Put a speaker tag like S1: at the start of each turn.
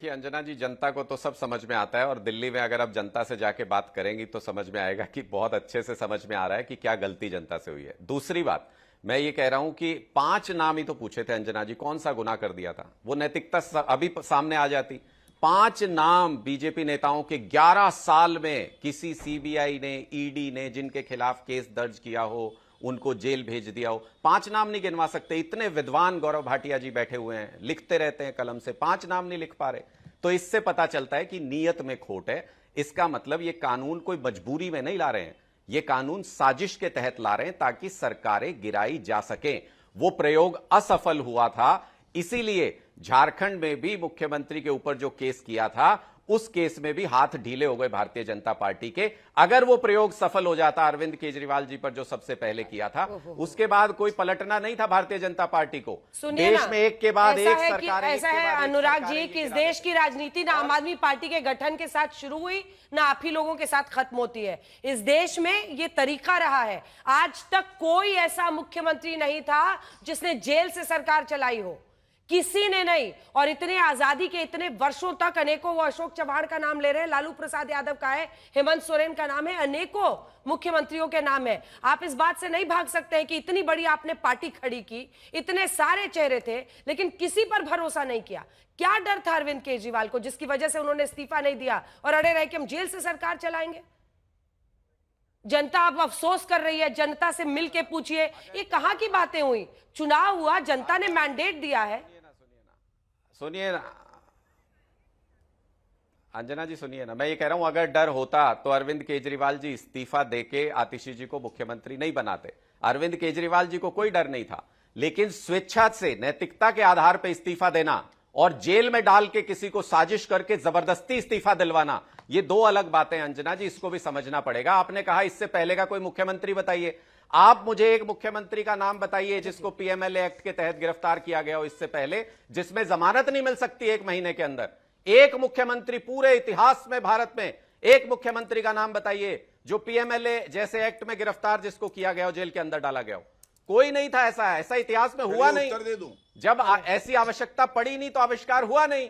S1: कि अंजना जी, जनता को तो सब समझ में आता है और दिल्ली में अगर आप जनता से जाके बात करेंगी तो समझ में आएगा कि बहुत अच्छे से समझ में आ रहा है कि क्या गलती जनता से हुई है। दूसरी बात, मैं ये कह रहा हूं कि 5 नाम ही तो पूछे थे अंजना जी, कौन सा गुनाह कर दिया था? वो नैतिकता अभी सामने आ जाती। 5 नाम बीजेपी नेताओं के 11 साल में किसी सीबीआई ने, ईडी ने जिनके खिलाफ केस दर्ज किया हो, उनको जेल भेज दिया हो, 5 नाम नहीं गिनवा सकते। इतने विद्वान गौरव भाटिया जी बैठे हुए हैं, लिखते रहते हैं कलम से, 5 नाम नहीं लिख पा रहे। तो इससे पता चलता है कि नीयत में खोट है। इसका मतलब ये कानून कोई मजबूरी में नहीं ला रहे हैं, ये कानून साजिश के तहत ला रहे हैं ताकि सरकारें गिराई जा सकें। वो प्रयोग असफल हुआ था, इसीलिए झारखंड में भी मुख्यमंत्री के ऊपर जो केस किया था, उस केस में भी हाथ ढीले हो गए भारतीय जनता पार्टी के। अगर वो प्रयोग सफल हो जाता अरविंद केजरीवाल जी पर जो सबसे पहले किया था, उसके बाद कोई पलटना नहीं था भारतीय जनता पार्टी को। देश में एक के बाद एक सरकार,
S2: ऐसा है अनुराग जी कि इस देश की राजनीति ना आम आदमी पार्टी के गठन के साथ शुरू हुई, ना आप ही लोगों के साथ खत्म होती है। इस देश में ये तरीका रहा है। आज तक कोई ऐसा मुख्यमंत्री नहीं था जिसने जेल से सरकार चलाई हो, किसी ने नहीं। और इतने आजादी के इतने वर्षों तक अनेकों, वो अशोक चव्हाण का नाम ले रहे हैं, लालू प्रसाद यादव का है, हेमंत सोरेन का नाम है, अनेकों मुख्यमंत्रियों के नाम है। आप इस बात से नहीं भाग सकते हैं कि इतनी बड़ी आपने पार्टी खड़ी की, इतने सारे चेहरे थे, लेकिन किसी पर भरोसा नहीं किया। क्या डर था अरविंद केजरीवाल को जिसकी वजह से उन्होंने इस्तीफा नहीं दिया और अड़े रहे कि हम जेल से सरकार चलाएंगे? जनता अब अफसोस कर रही है। जनता से मिलके पूछिए, ये कहां की बातें हुई? चुनाव हुआ, जनता ने मैंडेट दिया है।
S1: सुनिए ना अंजना जी, सुनिए ना, मैं ये कह रहा हूं अगर डर होता तो अरविंद केजरीवाल जी इस्तीफा देके आतिशी जी को मुख्यमंत्री नहीं बनाते। अरविंद केजरीवाल जी को कोई डर नहीं था, लेकिन स्वेच्छा से, नैतिकता के आधार पर इस्तीफा देना और जेल में डाल के किसी को साजिश करके जबरदस्ती इस्तीफा दिलवाना, ये 2 अलग बातें अंजना जी, इसको भी समझना पड़ेगा। आपने कहा इससे पहले का कोई मुख्यमंत्री बताइए। आप मुझे एक मुख्यमंत्री का नाम बताइए जिसको पीएमएलए एक्ट के तहत गिरफ्तार किया गया हो इससे पहले, जिसमें जमानत नहीं मिल सकती 1 महीने के अंदर। एक मुख्यमंत्री पूरे इतिहास में, भारत में एक मुख्यमंत्री का नाम बताइए जो पीएमएलए जैसे एक्ट में गिरफ्तार, जिसको किया गया हो, जेल के अंदर डाला गया हो। कोई नहीं था ऐसा इतिहास में हुआ नहीं। जब ऐसी आवश्यकता पड़ी नहीं तो आविष्कार हुआ नहीं।